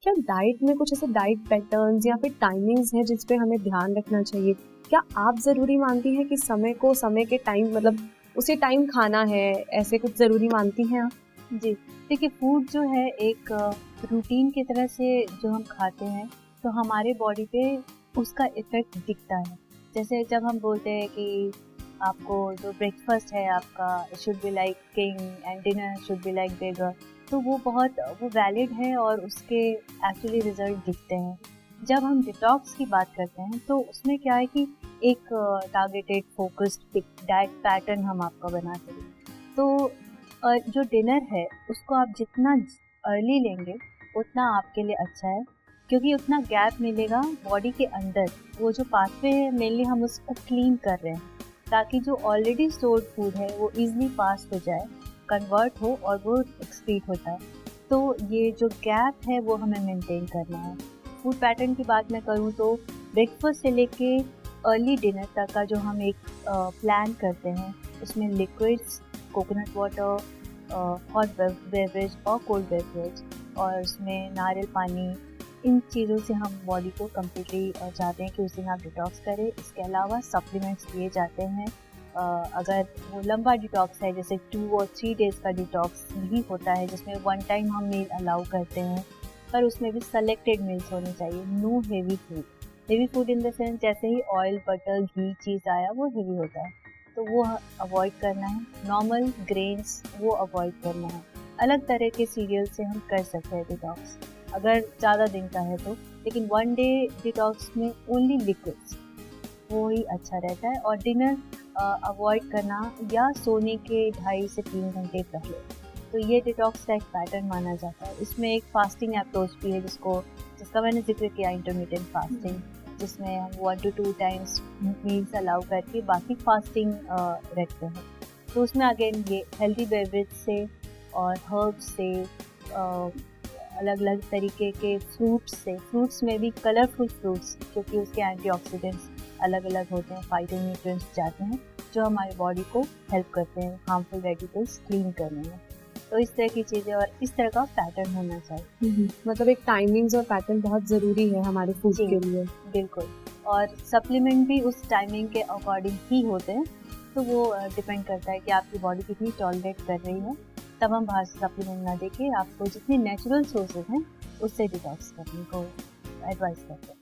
क्या डाइट में कुछ ऐसे डाइट पैटर्न्स या फिर टाइमिंग्स हैं जिस पे हमें ध्यान रखना चाहिए? क्या आप ज़रूरी मानती हैं कि समय को समय के टाइम मतलब उसी टाइम खाना है, ऐसे कुछ ज़रूरी मानती हैं आप? जी, देखिए फूड जो है एक रूटीन की तरह से जो हम खाते हैं तो हमारे बॉडी पे उसका इफ़ेक्ट दिखता है। जैसे जब हम बोलते हैं कि आपको जो ब्रेकफास्ट है आपका should be like king and dinner should be like beggar, तो वो वैलिड है और उसके एक्चुअली रिजल्ट दिखते हैं। जब हम डिटॉक्स की बात करते हैं तो उसमें क्या है कि एक टारगेटेड फोकस्ड डाइट पैटर्न हम आपका बनाते हैं। तो जो डिनर है उसको आप जितना अर्ली लेंगे उतना आपके लिए अच्छा है, क्योंकि उतना गैप मिलेगा बॉडी के अंदर। वो जो पाथवे है मेनली हम उसको क्लीन कर रहे हैं ताकि जो ऑलरेडी स्टोर्ड फूड है वो इजीली पास हो जाए, कन्वर्ट हो और वो एक्सक्रीट होता है। तो ये जो गैप है वो हमें मेंटेन करना है। फूड पैटर्न की बात मैं करूँ तो ब्रेकफास्ट से लेके अर्ली डिनर तक का जो हम एक प्लान करते हैं उसमें liquids, coconut water, hot beverage और कोल्ड बेवरेज और उसमें नारियल पानी, इन चीज़ों से हम बॉडी को कम्प्लीटली चाहते हैं कि उस दिन आप डिटॉक्स करें। इसके अलावा सप्लीमेंट्स दिए जाते हैं। अगर वो लंबा डिटॉक्स है जैसे 2 और 3 डेज़ का डिटॉक्स भी होता है जिसमें वन टाइम हम मील अलाउ करते हैं, पर उसमें भी सेलेक्टेड मील्स होने चाहिए। No heavy food, heavy food in the sense जैसे ही ऑयल, बटर, घी चीज़ आया वो हेवी होता है तो वो अवॉइड करना है। नॉर्मल ग्रेन्स वो अवॉइड करना है। अलग तरह के सीरियल से हम कर सकते हैं डिटॉक्स अगर ज़्यादा दिन का है तो, लेकिन 1 डे डिटॉक्स में ओनली लिक्विड्स वो ही अच्छा रहता है। और डिनर अवॉइड करना या सोने के 2.5 से 3 घंटे पहले, तो ये डिटॉक्स का एक पैटर्न माना जाता है। इसमें एक फास्टिंग अप्रोच भी है जिसका मैंने जिक्र किया, इंटरमिटेंट फास्टिंग, जिसमें हम 1 to 2 टाइम्स मील्स अलाउ करके बाकी फास्टिंग रखते हैं। तो उसमें अगेन ये हेल्दी बेवरेज से और हर्ब्स से, अलग अलग तरीके के फ्रूट्स में भी कलरफुल फ्रूट्स क्योंकि उसके एंटीऑक्सीडेंट्स अलग अलग होते हैं, फाइटोन्यूट्रिएंट्स जाते हैं जो हमारी बॉडी को हेल्प करते हैं हार्मफुल रेडिकल्स क्लीन करने में। तो इस तरह की चीज़ें और इस तरह का पैटर्न होना चाहिए। मतलब एक टाइमिंग्स और पैटर्न बहुत ज़रूरी है हमारे फूड के लिए। बिल्कुल, और सप्लीमेंट भी उस टाइमिंग के अकॉर्डिंग ही होते हैं, तो वो डिपेंड करता है कि आपकी बॉडी कितनी टॉलरेट कर रही है। तब हम बाहर से सप्लीमेंट ना देके आपको जितने नेचुरल सोर्सेज हैं उससे डिटॉक्स करने को एडवाइस करते हैं।